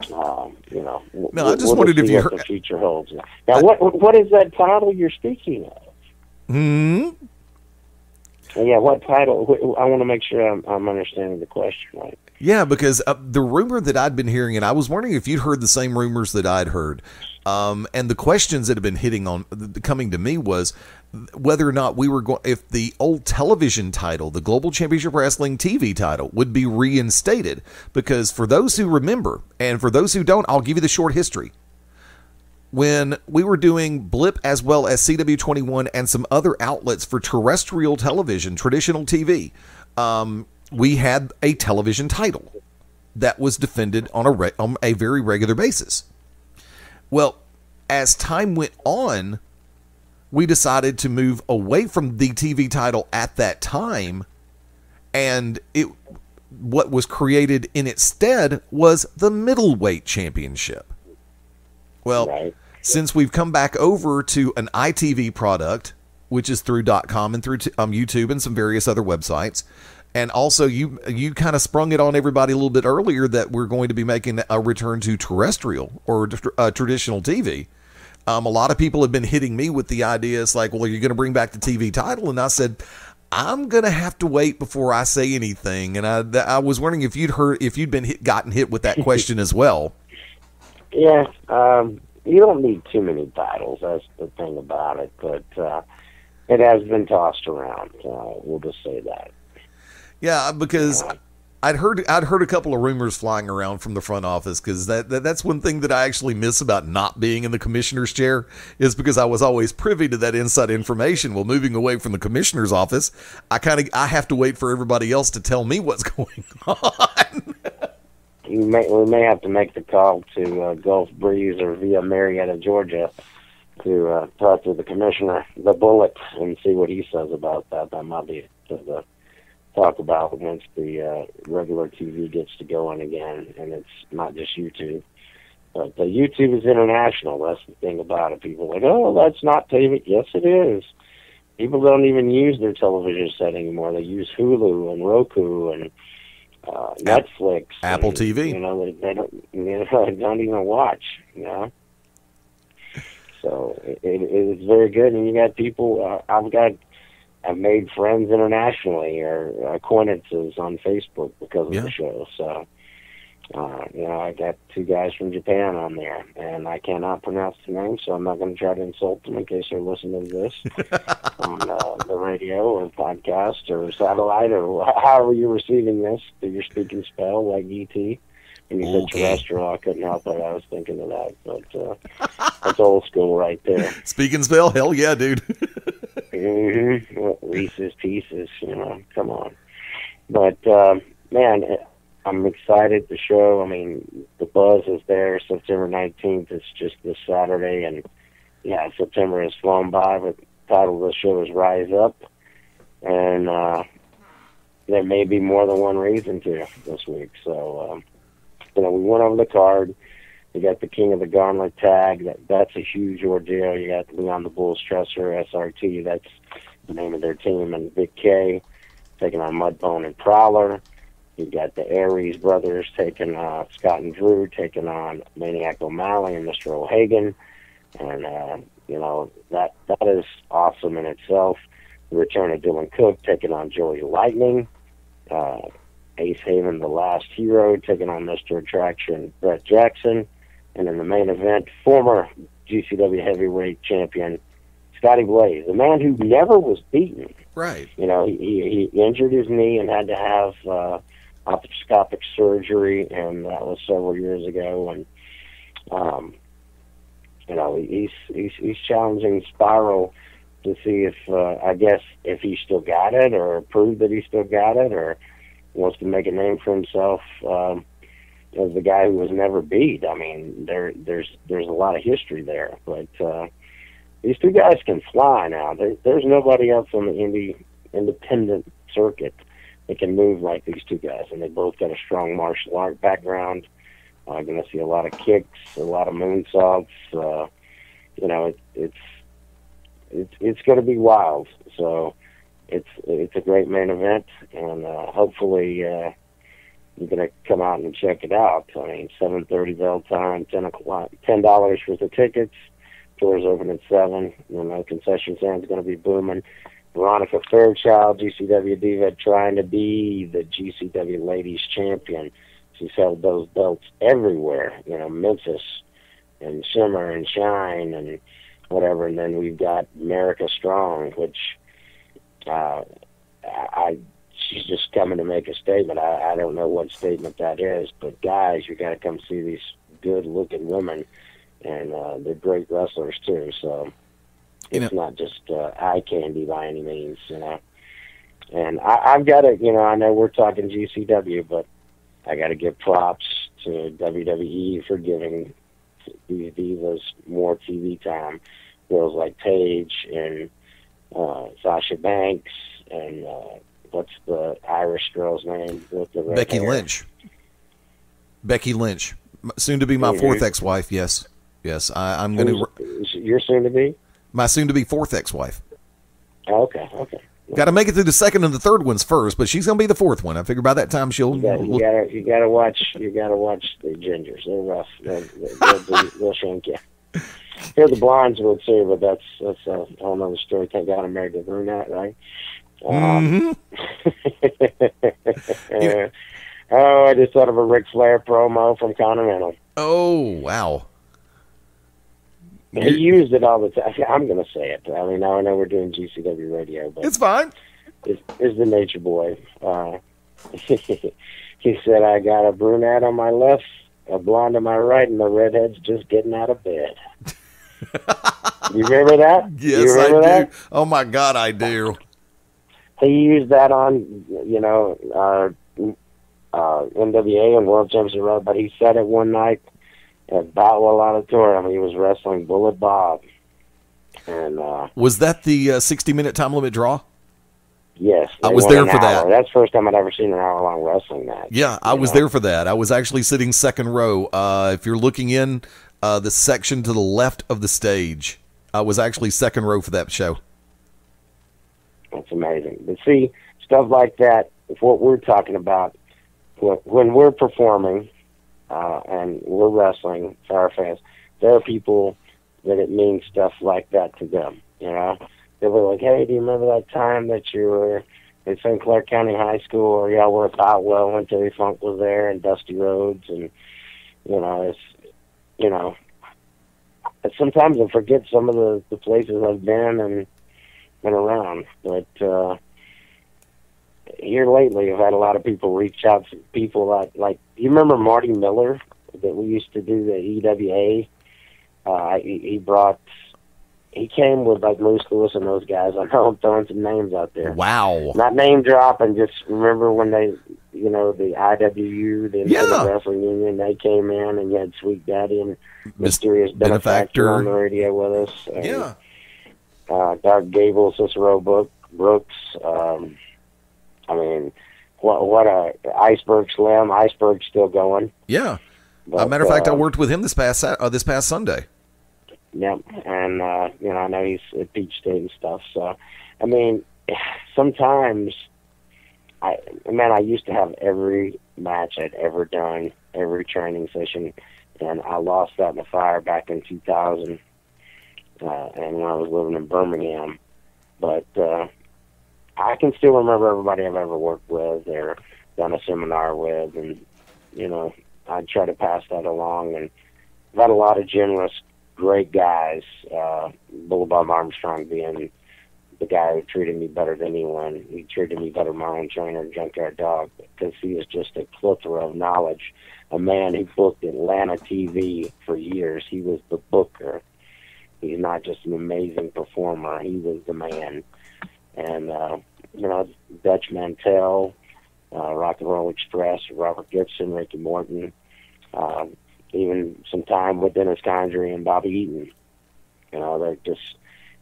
I just wondered if you heard the future holds. Now, what is that title you're speaking of? Yeah, what title? I want to make sure I'm understanding the question right. Yeah, because the rumor that I'd been hearing, and I was wondering if you'd heard the same rumors that I'd heard, and the questions that have been coming to me was whether or not if the old television title, the Global Championship Wrestling TV title, would be reinstated. Because for those who remember, and for those who don't, I'll give you the short history. When we were doing Blip as well as CW21 and some other outlets for terrestrial television, traditional TV, we had a television title that was defended on a very regular basis. Well, as time went on, we decided to move away from the TV title at that time, and what was created in its stead was the middleweight championship. Well, right. Since we've come back over to an ITV product, which is through .com and through YouTube and some various other websites, and also you kind of sprung it on everybody a little bit earlier that we're going to be making a return to terrestrial or traditional TV. A lot of people have been hitting me with the idea. It's like, well, are you going to bring back the TV title? And I said, I'm going to have to wait before I say anything. And I was wondering if you'd been gotten hit with that question as well. Yeah, you don't need too many titles. That's the thing about it. But it has been tossed around. We'll just say that. Yeah, because I'd heard a couple of rumors flying around from the front office, because that's one thing that I actually miss about not being in the commissioner's chair, is because I was always privy to that inside information. Well, moving away from the commissioner's office, I have to wait for everybody else to tell me what's going on. We may have to make the call to Gulf Breeze or via Marietta, Georgia, to talk to the commissioner, the Bullet, and see what he says about that. That might be to talk about once the regular TV gets to going again, and it's not just YouTube. But YouTube is international. That's the thing about it. People are like, oh, that's not TV. Yes, it is. People don't even use their television set anymore. They use Hulu and Roku and Netflix, Apple and, TV. They don't even watch. So it's very good, and you got people. I've made friends internationally or acquaintances on Facebook because of the show. So I got two guys from Japan on there, and I cannot pronounce the name, so I'm not going to try to insult them in case they're listening to this on the radio or podcast or satellite or however you're receiving this. Do your speak and spell like ET. And you said terrestrial, I couldn't help it. I was thinking of that, but that's old school right there. Speak and spell? Hell yeah, dude. Reese's Pieces, come on. But, man, I'm excited to show. I mean, the buzz is there. September 19th. It's just this Saturday. And, yeah, September has flown by, but the title of the show is Rise Up. And there may be more than one reason to this week. So, we went over the card. You got the King of the Gauntlet tag. That's a huge ordeal. You got Leon the Bull Stresser, SRT. That's the name of their team. And Big K taking on Mudbone and Prowler. You got the Aries brothers taking Scott and Drew taking on Maniac O'Malley and Mr. O'Hagan, and that is awesome in itself. The return of Dylan Cook taking on Joey Lightning, Ace Haven, the Last Hero, taking on Mr. Attraction Brett Jackson, and in the main event, former GCW Heavyweight Champion Scotty Blaze, the man who never was beaten. Right. He injured his knee and had to have arthroscopic surgery, and that was several years ago. And he's challenging Spiral to see if if he still got it, or prove that he still got it, or wants to make a name for himself as the guy who was never beat. I mean, there's a lot of history there, but these two guys can fly now. There's nobody else on the independent circuit that can move like these two guys, and they both got a strong martial art background. I'm going to see a lot of kicks, a lot of moonsaults. It's going to be wild. So it's a great main event, and hopefully you're going to come out and check it out. I mean, 7:30 bell time, $10 for the tickets. Doors open at 7. Concession stand's going to be booming. Veronica Fairchild, GCW Diva, trying to be the GCW Ladies Champion. She's held those belts everywhere, Memphis and Shimmer and Shine and whatever. And then we've got America Strong, which she's just coming to make a statement. I don't know what statement that is, but guys, you got to come see these good-looking women, and they're great wrestlers too. So it's not just eye candy by any means, And I've got to, I know we're talking GCW, but I got to give props to WWE for giving these divas more TV time. Girls like Paige and Sasha Banks and what's the Irish girl's name? With the red Becky hair? Lynch. Becky Lynch, soon to be my fourth ex-wife. Yes, I'm going to. You're soon to be my soon to be fourth ex-wife. Okay. Got to make it through the second and the third ones first, but she's going to be the fourth one. I figure by that time she'll. You gotta watch the gingers. They're rough. They'll shank you. Here the blondes will too, but that's a whole nother story. Thank God I'm married to a brunette, right? Oh, I just thought of a Ric Flair promo from Continental. Oh, wow. He used it all the time. I'm going to say it. I mean, now I know we're doing GCW Radio, but it's fine. Is the Nature Boy. He said, I got a brunette on my left, a blonde on my right, and the redhead's just getting out of bed. You remember that? Yes, I do. That? Oh, my God, I do. He used that on, NWA and World Championship Road, but he said it one night at Boutwell Auditorium. He was wrestling Bullet Bob. And was that the 60-minute time limit draw? Yes. I was there for that. That's the first time I'd ever seen an hour-long wrestling match. Yeah, I was there for that. I was actually sitting second row. If you're looking in the section to the left of the stage, I was actually second row for that show. That's amazing. But see, stuff like that, what we're talking about, when we're performing and we're wrestling for our fans, there are people that it means stuff like that to them, They'll be like, hey, do you remember that time that you were at St. Clair County High School, or yeah, we're at Otwell when Terry Funk was there, and Dusty Rhodes, and sometimes I forget some of the places I've been and around, but here lately I've had a lot of people reach out to people like you remember Marty Miller that we used to do the EWA? He came with like Moose Lewis and those guys. I know I'm throwing some names out there. Wow. Not name dropping, just remember when they, the IWU, the Independent Wrestling Union, they came in and you had Sweet Daddy and Mysterious Benefactor on the radio with us. And, Dark Gable, Cicero Brooks. What a Iceberg Slim. Iceberg's still going. Yeah. But, matter of fact, I worked with him this past Sunday. Yep, and I know he's at Peach State and stuff. So, sometimes I used to have every match I'd ever done, every training session, and I lost that in the fire back in 2000, and when I was living in Birmingham. But I can still remember everybody I've ever worked with or done a seminar with, and I try to pass that along. And I've had a lot of generous, great guys, Bullet Bob Armstrong being the guy who treated me better than anyone. He treated me better than my own trainer, Junkyard Dog, because he was just a plethora of knowledge. A man who booked Atlanta TV for years. He was the booker. He's not just an amazing performer. He was the man. And, Dutch Mantell, Rock and Roll Express, Robert Gibson, Ricky Morton, even some time with Dennis Condrey and Bobby Eaton. They're just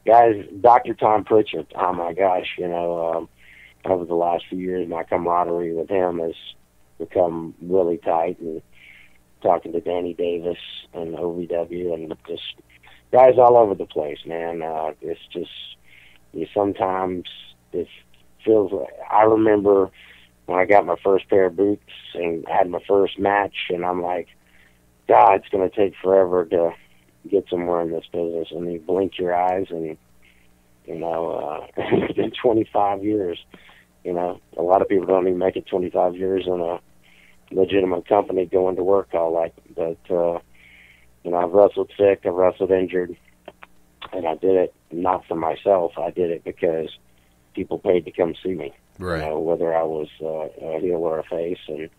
guys. Dr. Tom Pritchett, oh my gosh, over the last few years, my camaraderie with him has become really tight, and talking to Danny Davis and OVW and just guys all over the place, man. It's just, sometimes it feels like, I remember when I got my first pair of boots and had my first match, and I'm like, God, it's going to take forever to get somewhere in this business. And you blink your eyes, and it's been 25 years. A lot of people don't even make it 25 years in a legitimate company going to work all like. But I've wrestled sick, I've wrestled injured, and I did it not for myself. I did it because people paid to come see me. Right. Whether I was a heel or a face, and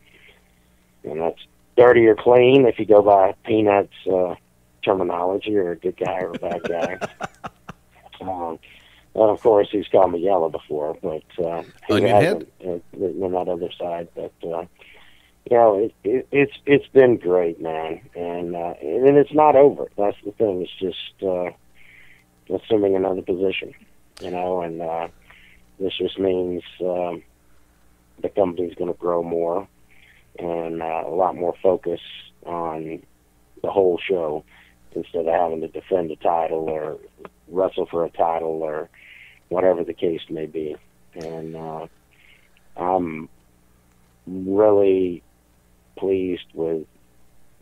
that's dirty or clean if you go by Peanut's terminology, or a good guy or a bad guy. Well, of course, he's called me yellow before, but he hasn't on that other side. But it's been great, man, and it's not over. That's the thing. It's just assuming another position, and this just means the company's going to grow more, and a lot more focus on the whole show instead of having to defend a title or wrestle for a title or whatever the case may be. And I'm really pleased with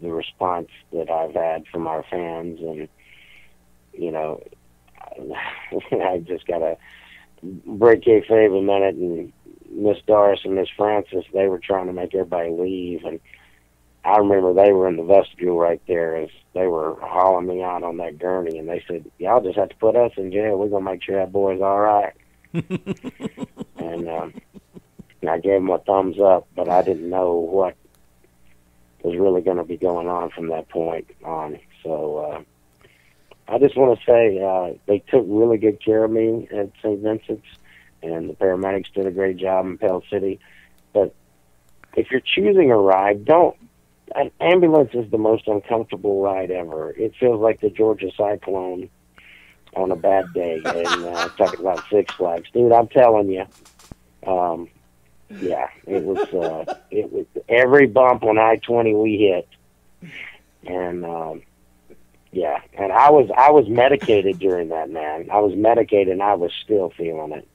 the response that I've had from our fans, and I just got to break kayfabe a minute, and Miss Doris and Miss Francis, they were trying to make everybody leave, and I remember they were in the vestibule right there as they were hauling me out on that gurney, and they said, y'all just have to put us in jail. We're going to make sure that boy's all right. And I gave them a thumbs up, but I didn't know what was really going to be going on from that point on. So I just want to say they took really good care of me at St. Vincent's, and the paramedics did a great job in Pell City. But if you're choosing a ride, an ambulance is the most uncomfortable ride ever. It feels like the Georgia Cyclone on a bad day. And talking about Six Flags, dude, I'm telling you, it was every bump on I-20 we hit, and and I was medicated during that, man. I was medicated, and I was still feeling it.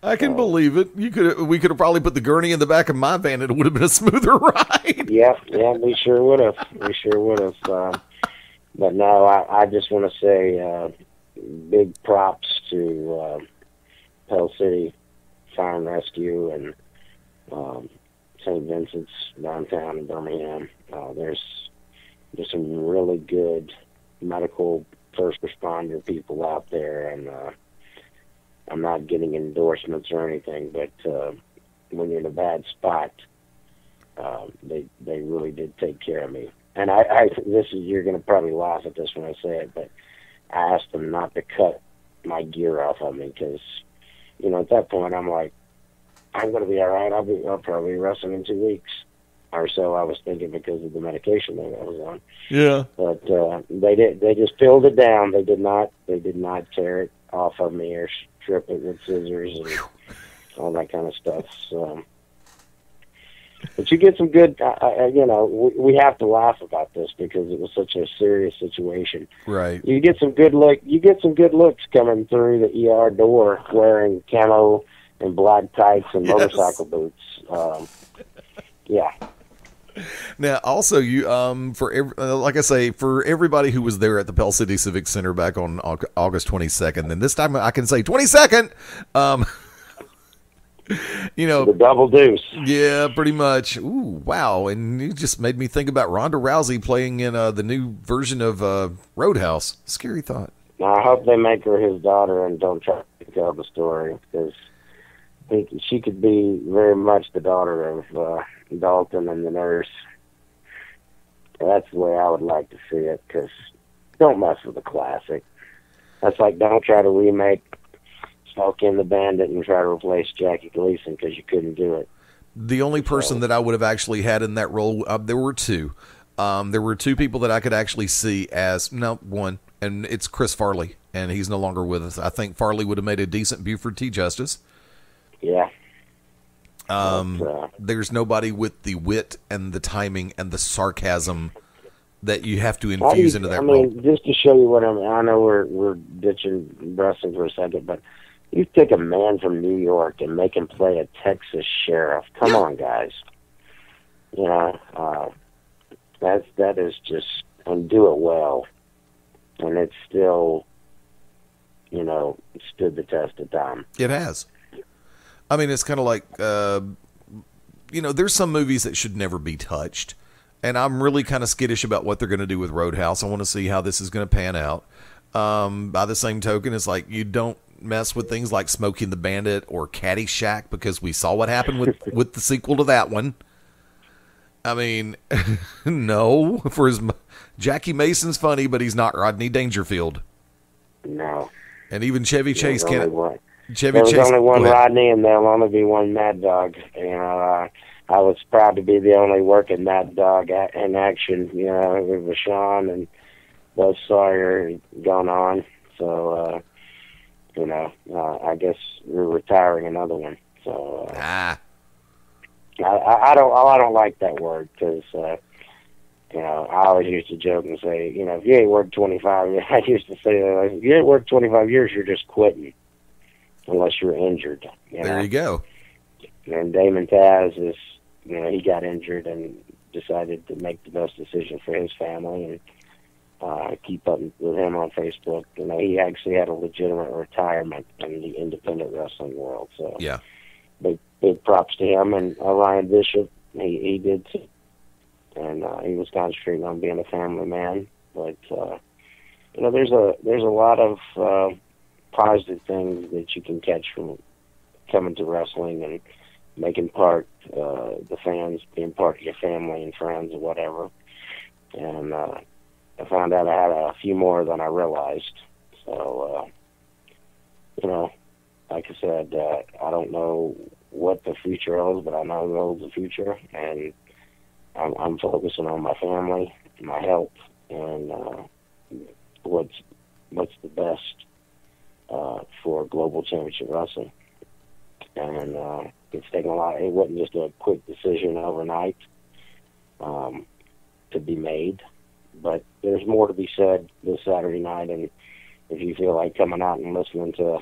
I can believe it. We could have probably put the gurney in the back of my van, and it would have been a smoother ride. Yeah, we sure would have. But no, I just want to say big props to Pell City Fire and Rescue and St. Vincent's downtown in Birmingham. There's some really good medical first responder people out there, and I'm not getting endorsements or anything, but when you're in a bad spot, they really did take care of me. And you're going to probably laugh at this when I say it, but I asked them not to cut my gear off of me because, at that point I'm like, I'm going to be all right. I'll probably be wrestling in 2 weeks or so. I was thinking because of the medication that I was on. Yeah. But they just peeled it down. They did not tear it off of me or strip it with scissors and all that kind of stuff. So, but you get some good. We have to laugh about this because it was such a serious situation. Right. You get some good looks coming through the ER door wearing camo and black tights and motorcycle boots. Yeah. Now, also, you like I say, for everybody who was there at the Pell City Civic Center back on August 22nd, and this time I can say 22nd. The double deuce. Yeah, pretty much. Ooh, wow! And you just made me think about Ronda Rousey playing in the new version of Roadhouse. Scary thought. Now, I hope they make her his daughter and don't try to tell the story because she could be very much the daughter of Dalton and the nurse. That's the way I would like to see it, because don't mess with the classic. That's like don't try to remake Smoke in the Bandit and try to replace Jackie Gleason because you couldn't do it. The only person that I would have actually had in that role, there were two. There were two people that I could actually see as, one, and it's Chris Farley, and he's no longer with us. I think Farley would have made a decent Buford T. Justice. Yeah. There's nobody with the wit and the timing and the sarcasm that you have to infuse into that role. Just to show you what I know we're ditching wrestling for a second, but you take a man from New York and make him play a Texas sheriff. Come on, guys. That is just, and do it well. And it's still, stood the test of time. It has. It's kind of like, there's some movies that should never be touched. And I'm really kind of skittish about what they're going to do with Roadhouse. I want to see how this is going to pan out. By the same token, it's like you don't mess with things like Smokey and the Bandit or Caddyshack because we saw what happened with the sequel to that one. No. Jackie Mason's funny, but he's not Rodney Dangerfield. No. And even Chevy Chase can't. There's only one Rodney, and there'll only be one Maddog. I was proud to be the only working Maddog in action. With Vashon and Buzz Sawyer gone on. So, I guess we're retiring another one. So, I don't like that word because, I always used to joke and say, if you ain't worked 25 years, I used to say, if you ain't worked 25 years, you're just quitting. Unless you're injured. There you go. And Damon Taz is, he got injured and decided to make the best decision for his family, and I keep up with him on Facebook. He actually had a legitimate retirement in the independent wrestling world. So yeah, big props to him. And Ryan Bishop, he did too. And he was concentrating on being a family man. But there's a lot of positive things that you can catch from coming to wrestling and making part the fans, being part of your family and friends or whatever. And I found out I had a few more than I realized. So, like I said, I don't know what the future holds, but I know it holds the future. And I'm focusing on my family, my health, and what's the best for Global Championship Wrestling. And it's taken a lot. It wasn't just a quick decision overnight to be made, but there's more to be said this Saturday night. And if you feel like coming out and listening to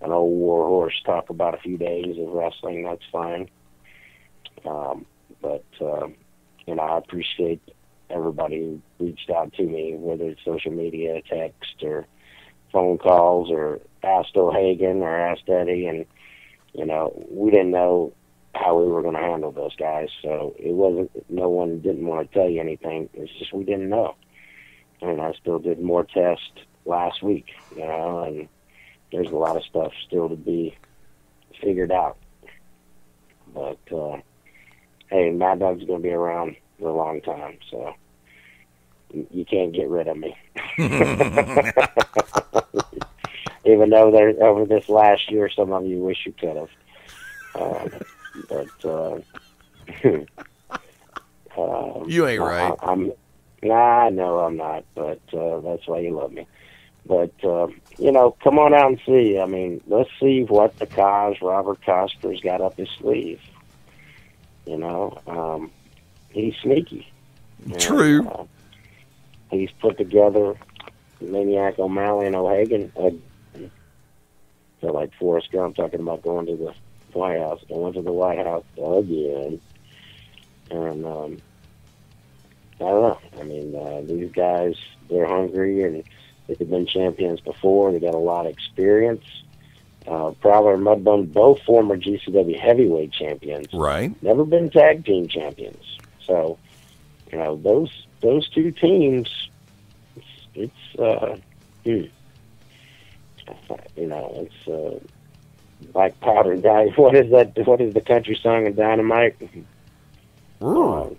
an old war horse talk about a few days of wrestling, that's fine. But I appreciate everybody who reached out to me, whether it's social media, text, or phone calls, or asked O'Hagan or asked Eddie, and you know, we didn't know how we were going to handle those guys. So it wasn't, no one didn't want to tell you anything. It's just we didn't know. And I still did more tests last week, you know, and there's a lot of stuff still to be figured out. But, hey, Maddog's going to be around for a long time, so you can't get rid of me. Even though over this last year, some of you wish you could have. You ain't right. Nah, no, I'm not, but that's why you love me. But, you know, come on out and see. I mean, let's see what the Robert Cosper's got up his sleeve. You know, he's sneaky. True. He's put together Maniac O'Malley and O'Hagan. So like Forrest Gump talking about going to the White House. They went to the White House again. And I don't know. I mean, these guys, they're hungry, and they've been champions before. They got a lot of experience. Prowler and Mudbone, both former GCW heavyweight champions. Right. Never been tag team champions. So, you know, those two teams, it's you know, it's Black Powder Guy. What is that? What is the country song of Dynamite? What's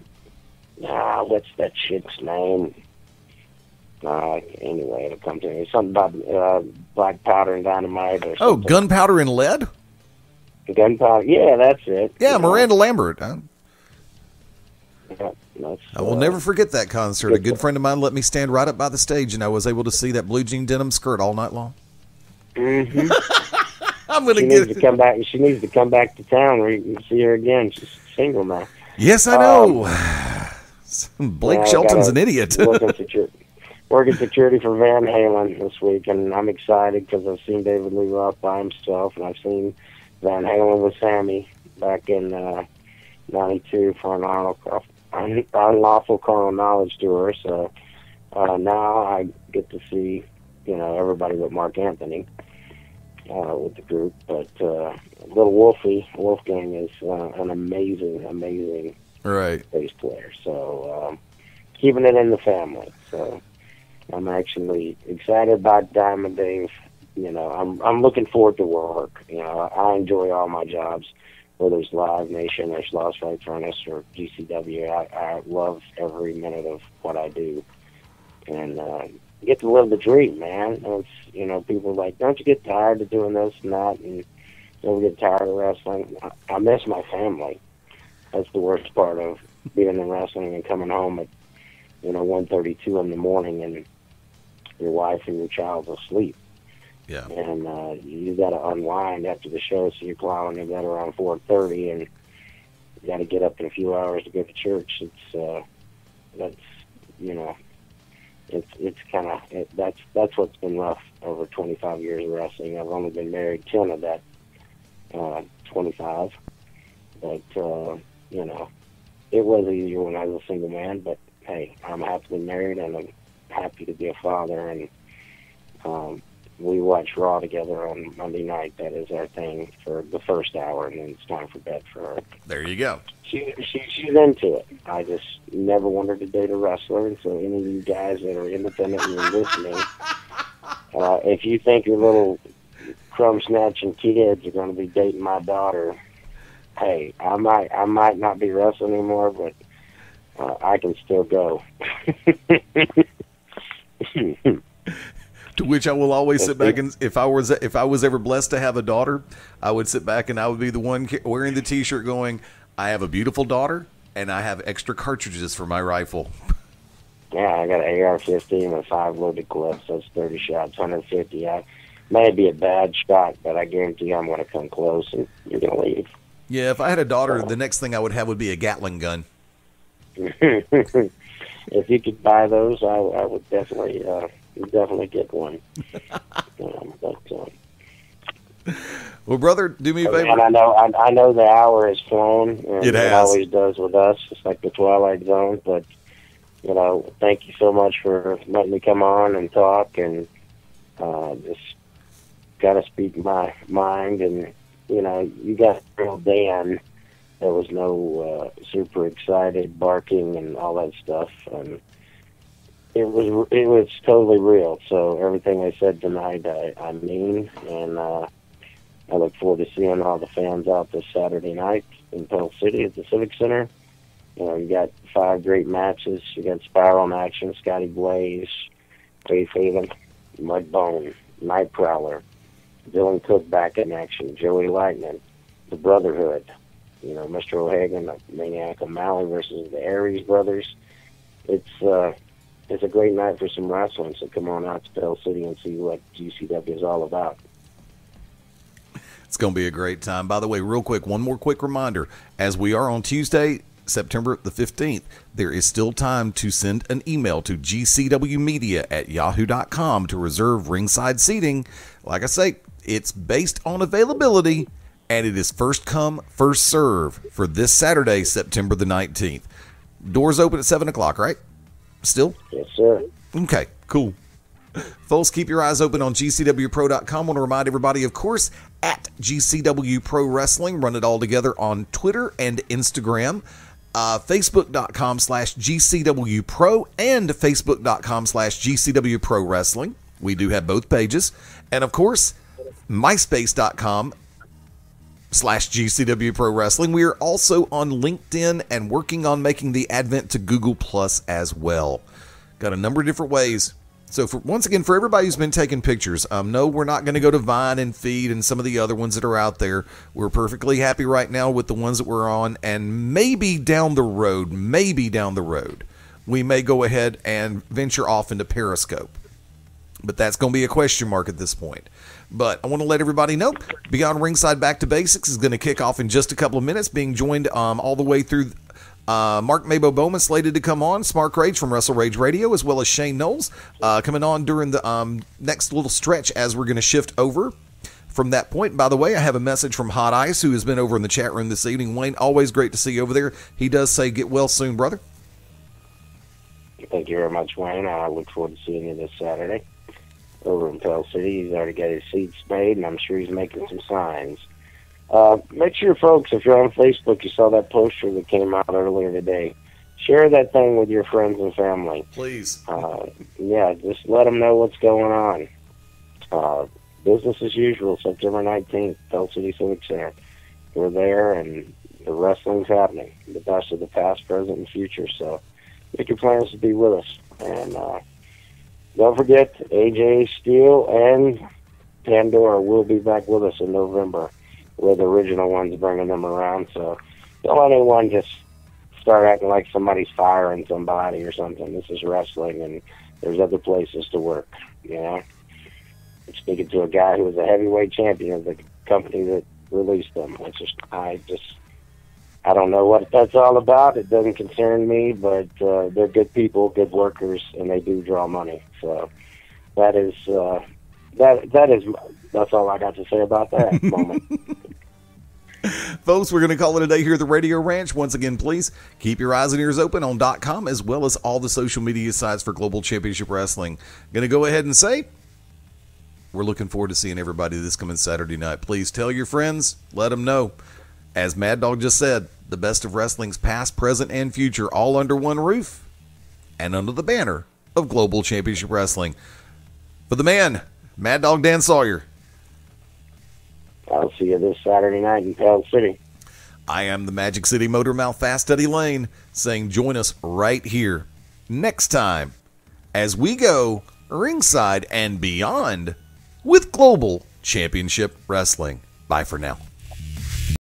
that chick's name? Anyway, it'll come to me. Something about Black Powder and Dynamite. Or oh, Gunpowder and Lead? Gunpowder, yeah, that's it. Yeah, Miranda Lambert. Yeah, I will never forget that concert. A good friend of mine let me stand right up by the stage, and I was able to see that blue jean denim skirt all night long. Mm-hmm. I'm going to get to come back. She needs to come back to town where you can see her again. She's single now. Yes, I know. Blake Shelton's an idiot. Working security for Van Halen this week, and I'm excited because I've seen David Lee Roth by himself, and I've seen Van Halen with Sammy back in '92 for an unlawful carnal knowledge tour. So now I get to see, you know, everybody but Mark Anthony with the group. But little Wolfgang is an amazing right bass player. So keeping it in the family. So I'm actually excited about Diamond Dave. You know, I'm looking forward to work. You know, I enjoy all my jobs, whether it's Live Nation or Lost Right Furnace or GCW. I love every minute of what I do, and you get to live the dream, man. It's, you know, people are like, don't you get tired of doing this and that, and don't get tired of wrestling? I miss my family. That's the worst part of being in wrestling and coming home at, you know, 1:32 in the morning, and your wife and your child's asleep. Yeah. And you got to unwind after the show, so you're plowing in bed around 4:30, and you got to get up in a few hours to go to church. It's that's, you know, it's kind of that's what's been rough over 25 years of wrestling. I've only been married 10 of that 25, but you know, it was easier when I was a single man. But hey, I'm happily married, and I'm happy to be a father, and we watch Raw together on Monday night. That is our thing for the first hour, and then it's time for bed for her. There you go. She's into it. I just never wanted to date a wrestler, and so any of you guys that are independent and you're listening, if you think your little crumb snatching kids are going to be dating my daughter, hey, I might not be wrestling anymore, but I can still go. To which I will always sit back, and if I was ever blessed to have a daughter, I would sit back and I would be the one wearing the T-shirt going, I have a beautiful daughter, and I have extra cartridges for my rifle. Yeah, I got an AR-15 with 5 loaded clips. That's 30 shots, 150. I may be a bad shot, but I guarantee you I'm going to come close, and you're going to leave. Yeah, if I had a daughter, the next thing I would have would be a Gatling gun. If you could buy those, I would definitely get one. Well, brother, do me a favor. And I know the hour has flown. And it has. It always does with us. It's like the Twilight Zone. But, you know, thank you so much for letting me come on and talk, and just got to speak my mind, and you got real Dan. There was no super excited barking and all that stuff, and it was totally real. So everything I said tonight, I mean, and I look forward to seeing all the fans out this Saturday night in Pell City at the Civic Center. You got 5 great matches. You got Spiral in action, Scotty Blaze, Faith Haven, Mudbone, Night Prowler, Dylan Cook back in action, Joey Lightning, the Brotherhood, Mr. O'Hagan, the Maniac O'Malley versus the Aries brothers. It's a great night for some wrestling, so come on out to Pell City and see what GCW is all about. It's going to be a great time. By the way, real quick, one more quick reminder. As we are on Tuesday, September the 15th, there is still time to send an email to gcwmedia@yahoo.com to reserve ringside seating. Like I say, it's based on availability, and it is first come, first serve for this Saturday, September the 19th. Doors open at 7 o'clock, right? Still? Yes, sir. Okay, cool. Folks, keep your eyes open on GCWPro.com. I want to remind everybody, of course, at GCW Pro Wrestling. Run it all together on Twitter and Instagram. Facebook.com/GCW Pro and Facebook.com/GCW Pro Wrestling. We do have both pages. And, of course, MySpace.com/GCW Pro Wrestling. We are also on LinkedIn and working on making the advent to Google Plus as well. Got a number of different ways. So, once again, for everybody who's been taking pictures, no, we're not going to go to Vine and Feed and some of the other ones that are out there. We're perfectly happy right now with the ones that we're on, and maybe down the road, we may go ahead and venture off into Periscope. But that's going to be a question mark at this point. But I want to let everybody know, Beyond Ringside Back to Basics is going to kick off in just a couple of minutes, being joined all the way through Mark Mabo Bowman slated to come on, Smart Rage from Wrestle Rage Radio, as well as Shane Knowles coming on during the next little stretch as we're going to shift over from that point. By the way, I have a message from Hot Ice, who has been over in the chat room this evening. Wayne, always great to see you over there. He does say get well soon, brother. Thank you very much, Wayne. I look forward to seeing you this Saturday over in Pell City. He's already got his seats made, and I'm sure he's making some signs. Make sure, folks, if you're on Facebook, you saw that poster that came out earlier today. Share that thing with your friends and family. Please. Yeah, just let them know what's going on. Business as usual, September 19th, Pell City Civic Center. We're there, and the wrestling's happening. The best of the past, present, and future. So make your plans to be with us. And don't forget, AJ Steele and Pandora will be back with us in November. We're the original ones bringing them around, so don't let anyone just start acting like somebody's firing somebody or something. This is wrestling, and there's other places to work, I'm speaking to a guy who was a heavyweight champion of the company that released them. I don't know what that's all about. It doesn't concern me, but they're good people, good workers, and they do draw money. So that's all I got to say about that moment. Folks, we're going to call it a day here at the Radio Ranch. Once again, please keep your eyes and ears open on .com as well as all the social media sites for Global Championship Wrestling. Going to go ahead and say we're looking forward to seeing everybody this coming Saturday night. Please tell your friends, let them know. As Maddog just said, the best of wrestling's past, present, and future all under one roof and under the banner of Global Championship Wrestling. For the man, Maddog Dan Sawyer. I'll see you this Saturday night in Pell City. I am the Magic City Motor Mouth Fast Eddie Layne, saying join us right here next time as we go ringside and beyond with Global Championship Wrestling. Bye for now.